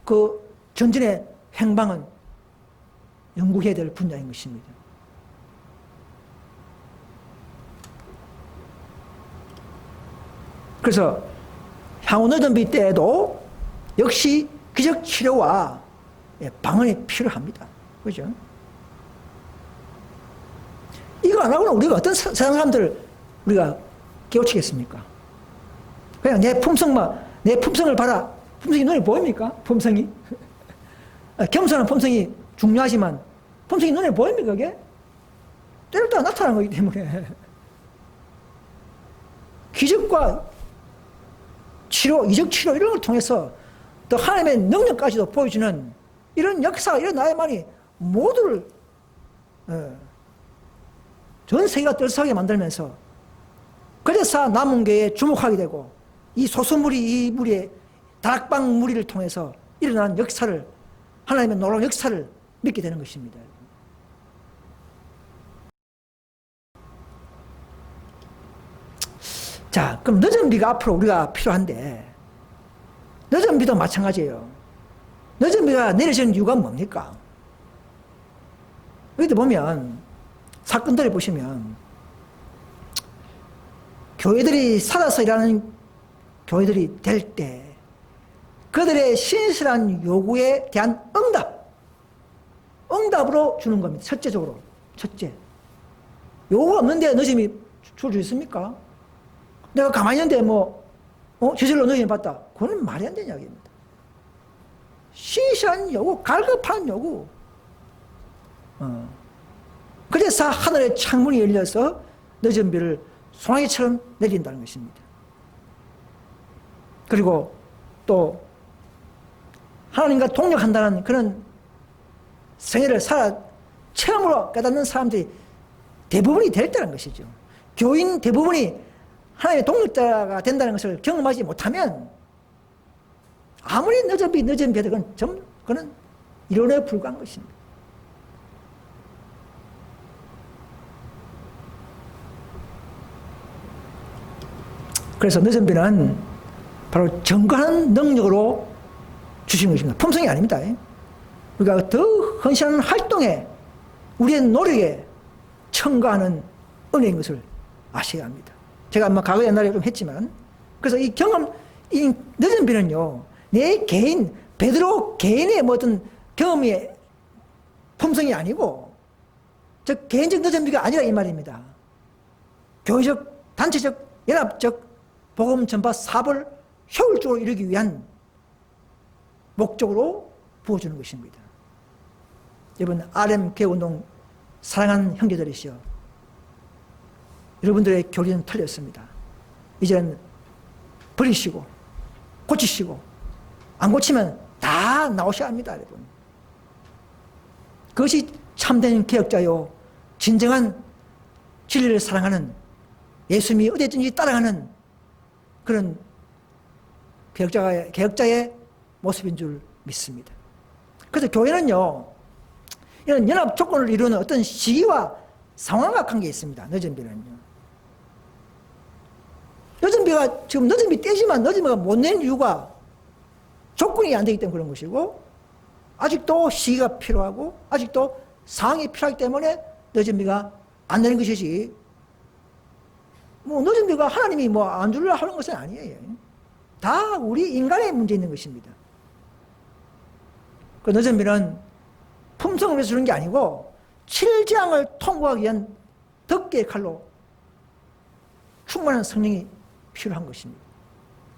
그 전진의 행방은 연구해야 될 분야인 것입니다. 그래서 향후 너든비 때에도 역시 기적 치료와 방언이 필요합니다. 그죠? 이거 안 하고는 우리가 어떤 세상 사람들을 우리가 깨우치겠습니까? 그냥 내 품성을 봐라. 품성이 눈에 보입니까? 품성이? 겸손한 품성이 중요하지만 품성이 눈에 보입니까? 그게? 때릴 때가 나타나는 거기 때문에. 기적과 치료, 이적 치료 이런 걸 통해서 또 하나님의 능력까지도 보여주는 이런 역사가 일어나야만이 모두를 전 세계가 떨썩하게 만들면서 그래서 남은 교회에 주목하게 되고 이 소수무리 이 무리의 다락방 무리를 통해서 일어나는 역사를 하나님의 놀라운 역사를 믿게 되는 것입니다. 자, 그럼 늦은 비가 앞으로 우리가 필요한데 늦은 비도 마찬가지예요. 늦은 비가 내려지는 이유가 뭡니까? 여기도 보면 사건들을 보시면 교회들이 살아서 일하는 교회들이 될 때 그들의 신실한 요구에 대한 응답으로 주는 겁니다. 첫째적으로. 첫째. 요구가 없는데 늦음이 줄 수 있습니까? 내가 가만히 있는데 저절로 늦음이 봤다. 그건 말이 안 되는 이야기입니다. 신실한 요구, 갈급한 요구. 그래서 하늘의 창문이 열려서 늦은 비를 소나기처럼 내린다는 것입니다. 그리고 또 하나님과 동력한다는 그런 생애를 살아 체험으로 깨닫는 사람들이 대부분이 될 때라는 것이죠. 교인 대부분이 하나님의 동력자가 된다는 것을 경험하지 못하면 아무리 늦은 비 해도 그건 이론에 불과한 것입니다. 그래서 늦은 비는 바로 증거하는 능력으로 주신 것입니다. 품성이 아닙니다. 우리가 더 헌신하는 활동에 우리의 노력에 첨가하는 은혜인 것을 아셔야 합니다. 제가 아마 과거 옛날에 좀 했지만 그래서 이 늦은 비는요 내 개인 베드로 개인의 어떤 경험의 품성이 아니고 개인적 늦은 비가 아니라 이 말입니다. 교회적, 단체적, 연합적 복음 전파 사업을 효율적으로 이루기 위한 목적으로 부어주는 것입니다. 여러분 RM 개혁운동 사랑하는 형제들이시여, 여러분들의 교리는 틀렸습니다. 이제는 버리시고 고치시고 안 고치면 다 나오셔야 합니다. 여러분. 그것이 참된 개혁자요 진정한 진리를 사랑하는 예수님이 어디든지 따라가는 그런 개혁자의 모습인 줄 믿습니다. 그래서 교회는요, 이런 연합 조건을 이루는 어떤 시기와 상황과 관계에 있습니다. 늦은 비는요. 늦은 비가 지금 늦은 비 때지만 늦은 비가 못 낸 이유가 조건이 안 되기 때문에 그런 것이고, 아직도 시기가 필요하고 아직도 상황이 필요하기 때문에 늦은 비가 안 되는 것이지, 뭐 늦은 비가 하나님이 뭐 안 주려고 하는 것은 아니에요. 다 우리 인간의 문제 있는 것입니다. 그 늦은 비는 품성을 위해서 주는 게 아니고 칠재앙을 통과하기 위한 덕계의 칼로 충만한 성령이 필요한 것입니다.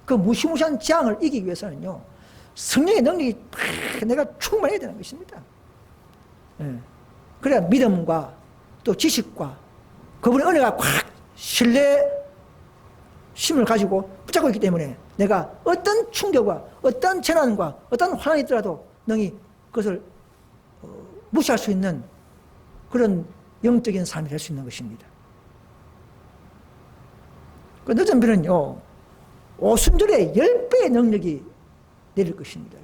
그 무시무시한 재앙을 이기기 위해서는요, 성령의 능력이 내가 충만해야 되는 것입니다. 예. 그래야 믿음과 또 지식과 그분의 은혜가 콱 신뢰심을 가지고 붙잡고 있기 때문에 내가 어떤 충격과 어떤 재난과 어떤 환난이 있더라도 능히 그것을 무시할 수 있는 그런 영적인 삶이 될 수 있는 것입니다. 그 늦은 비는요, 오순절에 10배의 능력이 내릴 것입니다.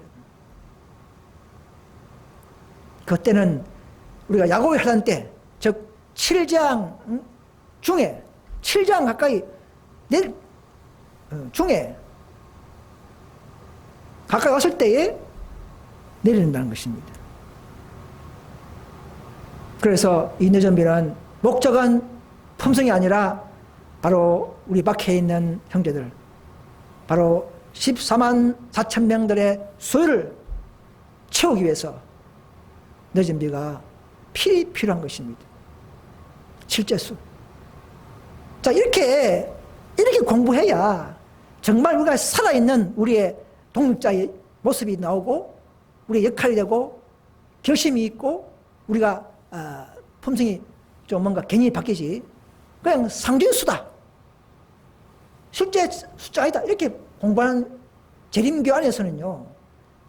그때는 우리가 야곱의 하던 때, 즉 7장 중에 7장 가까이 중에 가까이 왔을 때에 내린다는 것입니다. 그래서 이 늦은 비는 목적은 품성이 아니라 바로 우리 박해에 있는 형제들, 바로 14만 4천 명들의 소유를 채우기 위해서 늦은 비가 필요한 것입니다. 실제수. 자, 이렇게 공부해야 정말 우리가 살아있는 우리의 독립자의 모습이 나오고 우리의 역할이 되고 결심이 있고 우리가 품성이 좀 뭔가 괜히 바뀌지, 그냥 상징수다, 실제 숫자 아니다, 이렇게 공부하는 재림교 안에서는요,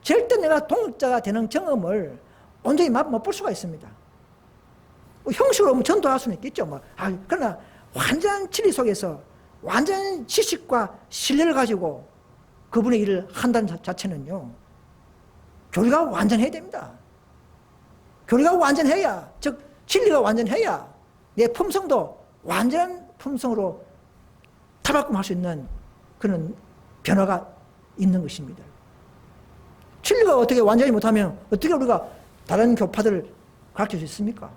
절대 내가 독립자가 되는 경험을 온전히 맛볼 수가 있습니다. 뭐 형식으로 전도할 수는 있겠죠. 그러나 완전한 진리 속에서 완전한 지식과 신뢰를 가지고 그분의 일을 한다는 자체는요, 교리가 완전해야 됩니다. 교리가 완전해야, 즉 진리가 완전해야 내 품성도 완전한 품성으로 탈바꿈할 수 있는 그런 변화가 있는 것입니다. 진리가 어떻게 완전히 못하면 어떻게 우리가 다른 교파들을 가르칠 수 있습니까?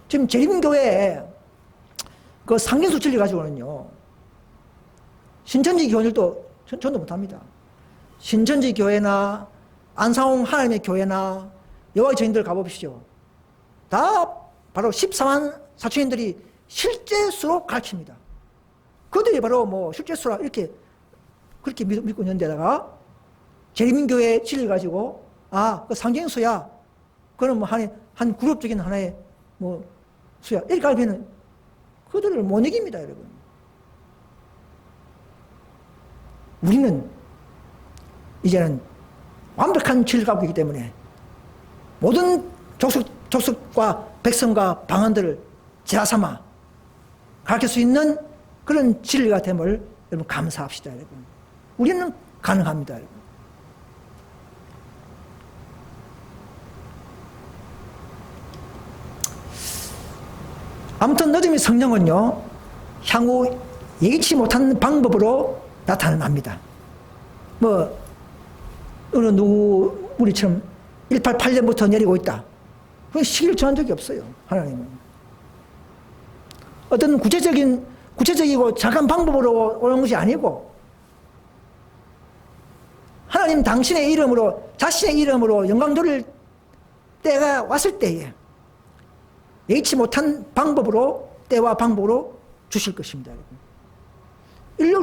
지금 재림교회에 그 상징수 진리 가지고는요, 신천지 교회들도 전도 못합니다. 신천지 교회나 안상홍 하나님의 교회나 여호와의 증인들 가보십시오. 다 바로 14만 사천인들이 실제수로 가르칩니다. 그들이 바로 뭐 실제수라 이렇게 그렇게 믿고 있는 데다가 재림교회 진리를 가지고 그 상징수야, 그건 뭐 한 그룹적인 하나의 뭐 수야, 이렇게 가르치면 그들을 못 이깁니다, 여러분. 우리는 이제는 완벽한 진리를 갖고 있기 때문에 모든 족속과 백성과 방언들을 제하삼아 가르칠 수 있는 그런 진리가 됨을 여러분 감사합시다, 여러분. 우리는 가능합니다, 여러분. 아무튼 늦음의 성령은요, 향후 예기치 못한 방법으로 나타납니다. 뭐 어느 누구 우리처럼 188년부터 내리고 있다, 그 시기를 정한 적이 없어요, 하나님은. 어떤 구체적이고 작은 방법으로 오는 것이 아니고, 하나님 당신의 이름으로, 자신의 이름으로 영광 돌릴 때가 왔을 때에 예기치 못한 방법으로, 때와 방법으로 주실 것입니다, 여러분. 인류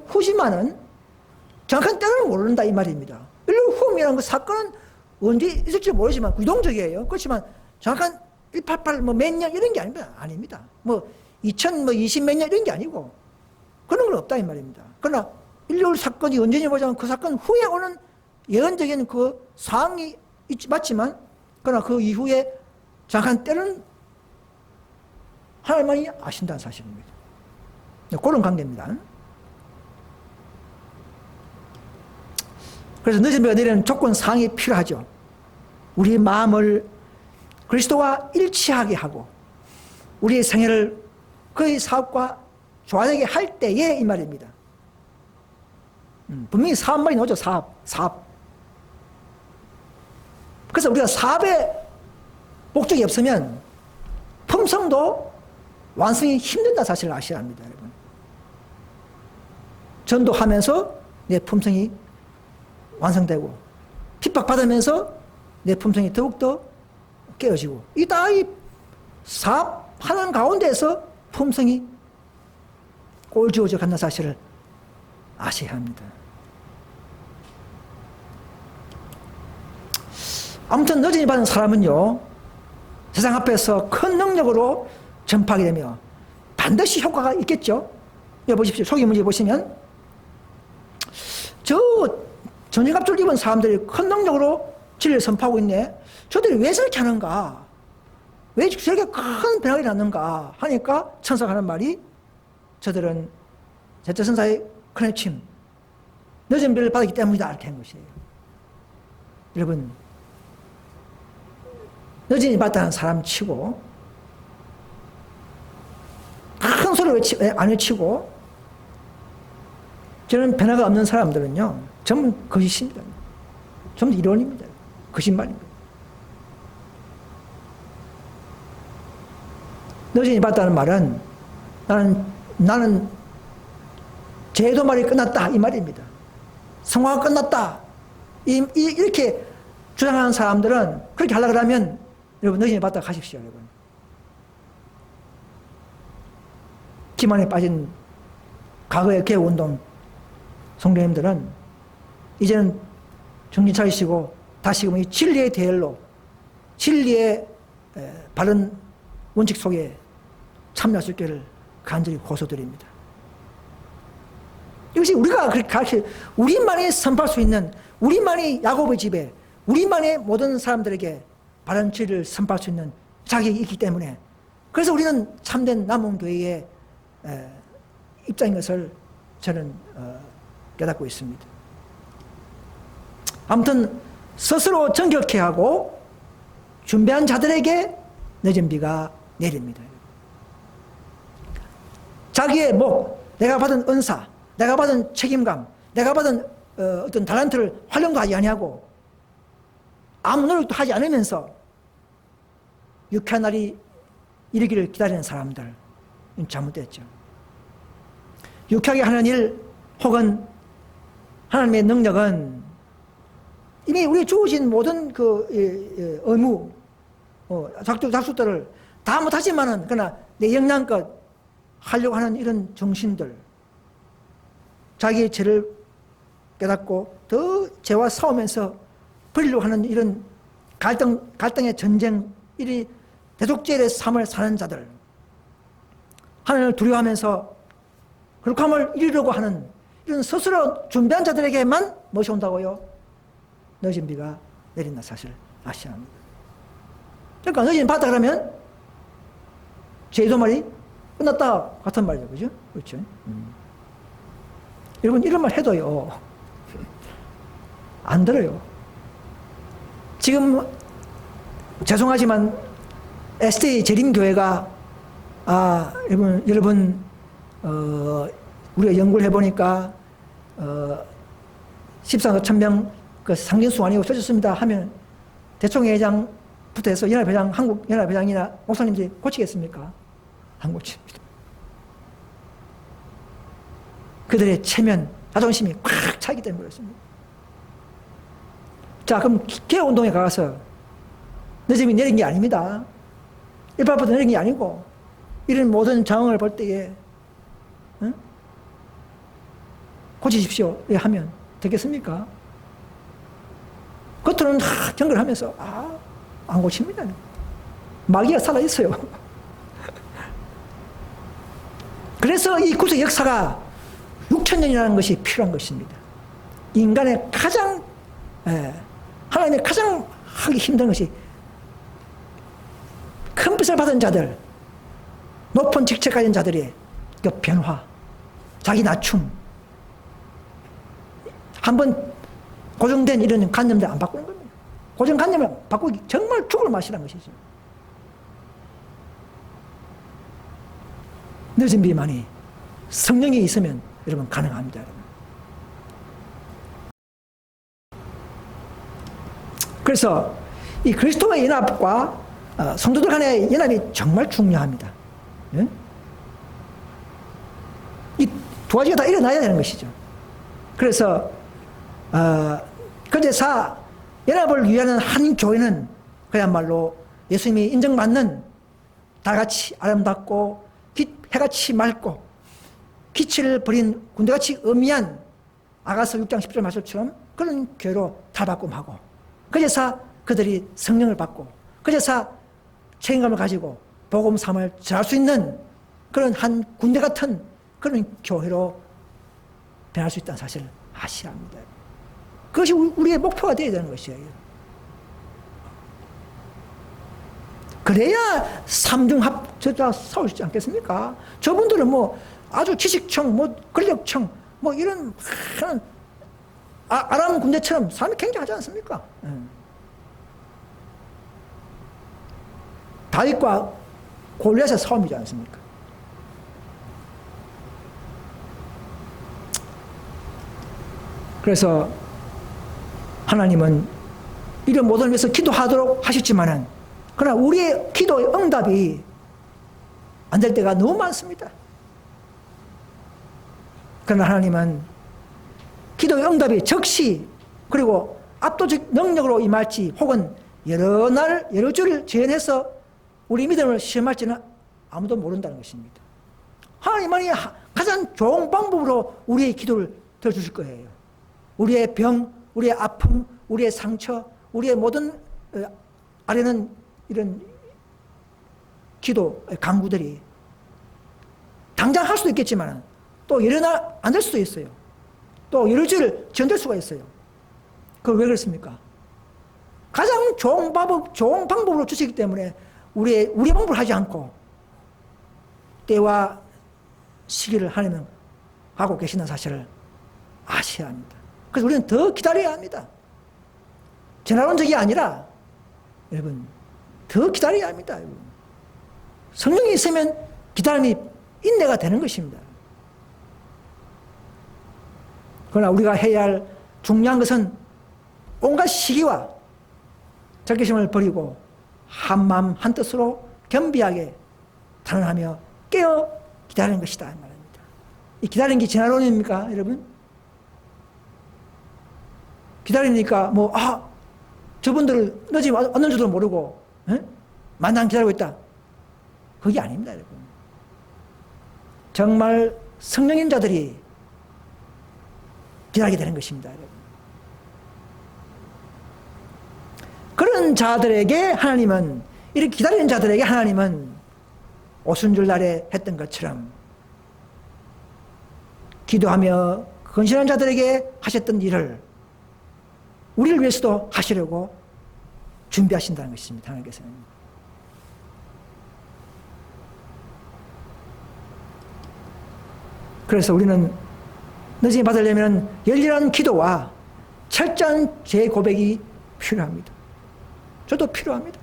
후지만은 정확한 때를 모른다, 이 말입니다. 인류 후임이라는 그 사건은 언제 있을지 모르지만 유동적이에요. 그렇지만 정확한 188 뭐 몇 년 이런 게 아닙니다. 뭐 2020 몇 년 이런 게 아니고 그런 건 없다, 이 말입니다. 그러나 인류 사건이 언제인지 모르지만 그 사건 후에 오는 예언적인 그 상황이 맞지만, 그러나 그 이후에 정확한 때는 하나님만이 아신다는 사실입니다. 그런 관계입니다. 그래서 늦은 비가 내리는 조건 사항이 필요하죠. 우리 마음을 그리스도와 일치하게 하고 우리의 생애를 그의 사업과 조화되게 할 때에 이 말입니다. 분명히 사업 말이 나오죠. 사업. 그래서 우리가 사업에 목적이 없으면 품성도 완성이 힘든다 사실을 아셔야 합니다, 여러분. 전도하면서 내 품성이 완성되고 핍박받으면서 내 품성이 더욱더 깨어지고 이 사업하는 가운데서 품성이 꼴지어져 간다는 사실을 아셔야 합니다. 아무튼 늦은이 받은 사람은요, 세상 앞에서 큰 능력으로 전파하게 되며 반드시 효과가 있겠죠. 여기 보십시오. 소개 문제 보시면 저 전쟁갑주를 입은 사람들이 큰 능력으로 진리를 선포하고 있네. 저들이 왜 저렇게 하는가? 왜 저렇게 큰 변화가 났는가? 하니까 천사가 하는 말이 저들은 제자선사의 큰 외침, 늦은 비를 받았기 때문이다. 이렇게 한 것이에요. 여러분, 늦은이 받다는 사람 치고 큰 소리로 안 외치고 저는 변화가 없는 사람들은요, 전부 거짓입니다. 전부 이론입니다. 거짓말입니다. 늦은이 받다는 말은 나는 제도 말이 끝났다 이 말입니다. 성화가 끝났다 이렇게 주장하는 사람들은 그렇게 하려고 하면 여러분 늦은이 받다 가십시오. 여러분 기만에 빠진 과거의 개혁운동 성도님들은 이제는 정신 차리시고 다시금 이 진리의 대열로 진리의 바른 원칙 속에 참여할 수 있기를 간절히 고소드립니다. 이것이 우리가 그렇게 가르쳐 우리만이 선포할 수 있는 우리만이 야곱의 집에 우리만의 모든 사람들에게 바른 진리를 선포할 수 있는 자격이 있기 때문에 그래서 우리는 참된 남원교회의 입장인 것을 저는 깨닫고 있습니다. 아무튼 스스로 정결케 하고 준비한 자들에게 늦은 비가 내립니다. 자기의 목, 내가 받은 은사, 내가 받은 책임감, 내가 받은 어떤 달란트를 활용도 하지 아니하고 아무 노력도 하지 않으면서 유쾌한 날이 이르기를 기다리는 사람들, 잘못됐죠. 유쾌하게 하는 일 혹은 하나님의 능력은 이미 우리 주어진 모든 그 의무, 작수들을 다 못하지만은 그러나 내 역량껏 하려고 하는 이런 정신들, 자기의 죄를 깨닫고 더 죄와 싸우면서 버리려고 하는 이런 갈등의 전쟁, 이 대속죄의 삶을 사는 자들, 하나님을 두려워하면서 거룩함을 이루려고 하는 이런 스스로 준비한 자들에게만 무엇이 온다고요? 늦은 비가 내린다 사실 아셔야 합니다. 그러니까 늦은 받다 그러면 제도 말이 끝났다 같은 말이죠. 그죠? 그렇죠? 여러분 이런 말 해도요 안 들어요. 지금 죄송하지만 SDA 재림교회가 여러분 우리가 연구를 해보니까 14만 5천 명 그 상진수 아니고 써졌습니다 하면 대총회장부터 해서 연합회장, 한국연합회장이나 목사님들이 고치겠습니까? 안 고칩니다. 그들의 체면, 자존심이 꽉 차기 때문에 그렇습니다. 자, 그럼 개혁운동에 가서 늦음이 내린 게 아닙니다. 일파부터 내린 게 아니고 이런 모든 상황을 볼 때에 고치십시오 하면 되겠습니까? 겉으로는 정결하면서 안 고칩니다. 마귀가 살아있어요. 그래서 이 구속 역사가 6,000년이라는 것이 필요한 것입니다. 인간의 가장 하나님의 가장 하기 힘든 것이 큰 빛을 받은 자들, 높은 직책 가진 자들의 그 변화, 자기 낮춤. 한번 고정된 이런 관념들 안 바꾸는 겁니다. 고정관념을 바꾸기 정말 죽을 맛이라는 것이죠. 늦은 비만이 성령이 있으면 여러분 가능합니다. 여러분. 그래서 이 그리스도의 연합과 성도들 간의 연합이 정말 중요합니다. 예? 이 두 가지가 다 일어나야 되는 것이죠. 그래서 그제사 연합을 위하는 한 교회는 그야말로 예수님이 인정받는 달같이 아름답고 해같이 맑고 빛을 버린 군대같이 음미한 아가서 6장 10절 말씀처럼 그런 교회로 탈바꿈하고 그제사 그들이 성령을 받고 그제사 책임감을 가지고 복음 삶을 전할 수 있는 그런 한 군대 같은 그런 교회로 변할 수 있다는 사실을 아셔야 합니다. 그것이 우리의 목표가 되어야 되는 것이에요. 그래야 삼중합체가 싸울 수 있지 않겠습니까? 저분들은 뭐 아주 지식청, 뭐 권력청, 뭐 이런 아람 군대처럼 사람이 굉장하지 않습니까? 다윗과 골리앗의 싸움이지 않습니까? 그래서 하나님은 이런 모든 위해서 기도하도록 하셨지만은 그러나 우리의 기도의 응답이 안 될 때가 너무 많습니다. 그러나 하나님은 기도의 응답이 즉시 그리고 압도적 능력으로 임할지 혹은 여러 날 여러 주를 재현해서 우리 믿음을 시험할지는 아무도 모른다는 것입니다. 하나님만이 가장 좋은 방법으로 우리의 기도를 들어주실 거예요. 우리의 병, 우리의 아픔, 우리의 상처, 우리의 모든 아래는 이런 기도 강구들이 당장 할 수도 있겠지만 또 여러 날 안 될 수도 있어요. 또 여러 주를 지연될 수가 있어요. 그걸 왜 그렇습니까? 가장 좋은 방법으로 주시기 때문에 우리 방법을 하지 않고 때와 시기를 하나님은 하고 계시는 사실을 아셔야 합니다. 그래서 우리는 더 기다려야 합니다. 전화론적이 아니라 여러분 더 기다려야 합니다. 여러분. 성령이 있으면 기다림이 인내가 되는 것입니다. 그러나 우리가 해야 할 중요한 것은 온갖 시기와 적개심을 버리고 한마음 한뜻으로 겸비하게 단언하며 깨어 기다리는 것이다 말입니다. 이 기다리는 게 진화론입니까 여러분? 기다리니까 저분들을 늦지 않는 줄도 모르고 만난 기다리고 있다. 그게 아닙니다 여러분. 정말 성령인 자들이 기다리게 되는 것입니다 여러분. 그런 자들에게 하나님은 이렇게 기다리는 자들에게 하나님은 오순절날에 했던 것처럼 기도하며 근신한 자들에게 하셨던 일을 우리를 위해서도 하시려고 준비하신다는 것입니다. 하나님께서는. 그래서 우리는 늦음이 받으려면 열렬한 기도와 철저한 재고백이 필요합니다. 저도 필요합니다.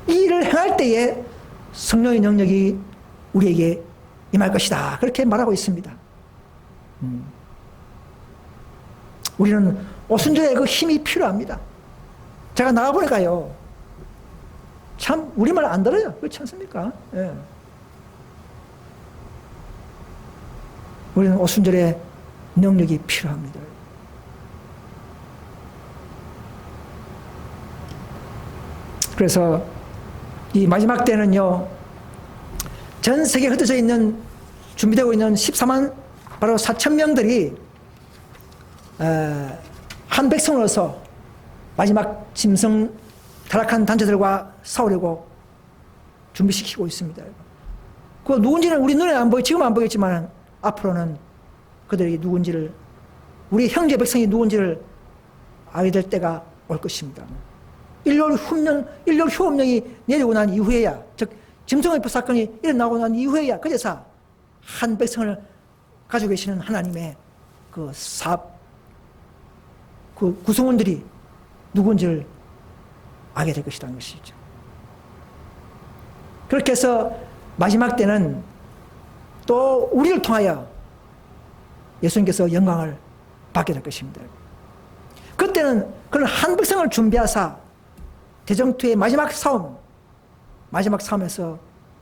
이 일을 행할 때에 성령의 능력이 우리에게 임할 것이다. 그렇게 말하고 있습니다. 우리는 오순절에 그 힘이 필요합니다. 제가 나가보니까요. 참 우리말 안 들어요. 그렇지 않습니까? 예. 우리는 오순절에 능력이 필요합니다. 그래서 이 마지막 때는요. 전 세계에 흩어져 있는 준비되고 있는 14만 바로 4천 명들이 한 백성으로서 마지막 짐승 타락한 단체들과 싸우려고 준비시키고 있습니다. 그 누군지는 우리 눈에 안 보이 지금 안 보이겠지만 앞으로는 그들이 누군지를 우리 형제 백성이 누군지를 알게 될 때가 올 것입니다. 일요일 휴업령이 내리고 난 이후에야 즉 짐승의법 사건이 일어나고 난 이후에야 그제서 한 백성을 가지고 계시는 하나님의 그 구성원들이 누군지를 알게 될 것이라는 것이죠. 그렇게 해서 마지막 때는 또 우리를 통하여 예수님께서 영광을 받게 될 것입니다. 그때는 그런 한 백성을 준비하사 대정투의 마지막 싸움에서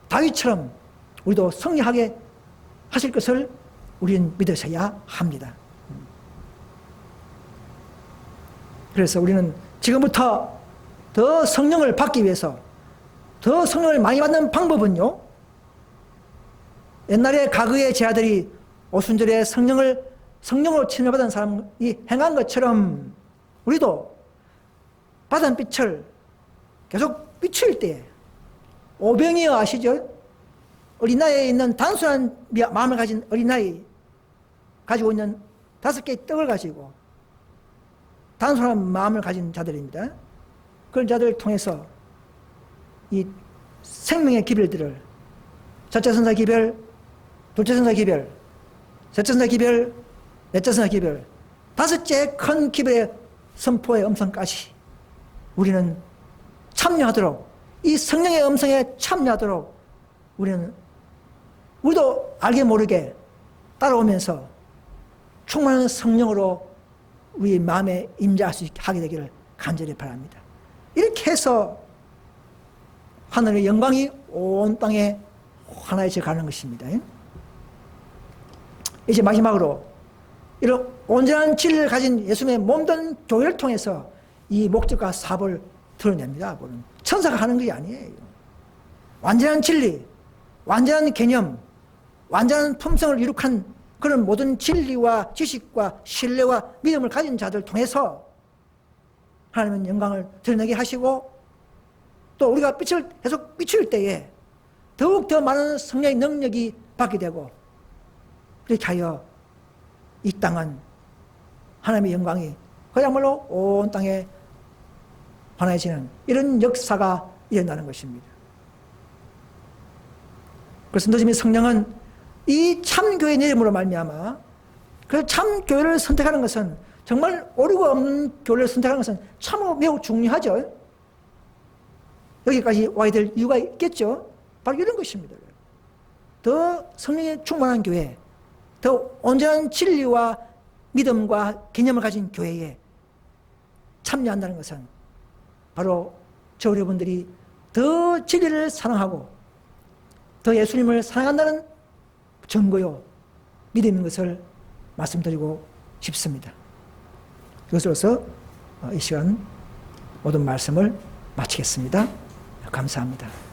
다윗처럼 우리도 승리하게 하실 것을 우리는 믿으셔야 합니다. 그래서 우리는 지금부터 더 성령을 받기 위해서, 더 성령을 많이 받는 방법은요, 옛날에 과거의 제 아들이 오순절에 성령으로 침례받은 사람이 행한 것처럼 우리도 받은 빛을 계속 비출 때에, 오병이어 아시죠? 어린아이에 있는 단순한 마음을 가진 어린아이 가지고 있는 5개의 떡을 가지고 단순한 마음을 가진 자들입니다. 그런 자들을 통해서 이 생명의 기별들을, 첫째 선사 기별, 둘째 선사 기별, 셋째 선사 기별, 넷째 선사 기별, 5째 큰 기별의 선포의 음성까지 우리는 참여하도록, 이 성령의 음성에 참여하도록 우리도 알게 모르게 따라오면서 충만한 성령으로 우리 마음에 임재할 수 있게 하게 되기를 간절히 바랍니다. 이렇게 해서 하늘의 영광이 온 땅에 환해져 가는 것입니다. 이제 마지막으로 이런 온전한 진리를 가진 예수님의 몸된 교회를 통해서 이 목적과 사업을 드러냅니다. 천사가 하는 것이 아니에요. 완전한 진리, 완전한 개념, 완전한 품성을 이룩한 그런 모든 진리와 지식과 신뢰와 믿음을 가진 자들 통해서 하나님은 영광을 드러내게 하시고, 또 우리가 빛을 계속 비출 때에 더욱 더 많은 성령의 능력이 받게 되고, 그렇게 하여 이 땅은 하나님의 영광이 그야말로 온 땅에 환해지는 이런 역사가 일어나는 것입니다. 그래서 너희의 성령은 이 참교회의 이름으로 말미암아, 그 참교회를 선택하는 것은, 정말 오류고 없는 교회를 선택하는 것은 참으로 매우 중요하죠. 여기까지 와야 될 이유가 있겠죠. 바로 이런 것입니다. 더 성령에 충만한 교회, 더 온전한 진리와 믿음과 개념을 가진 교회에 참여한다는 것은 바로 저 여러분들이 더 진리를 사랑하고 더 예수님을 사랑한다는 증거요, 믿음인 것을 말씀드리고 싶습니다. 이것으로서 이 시간 모든 말씀을 마치겠습니다. 감사합니다.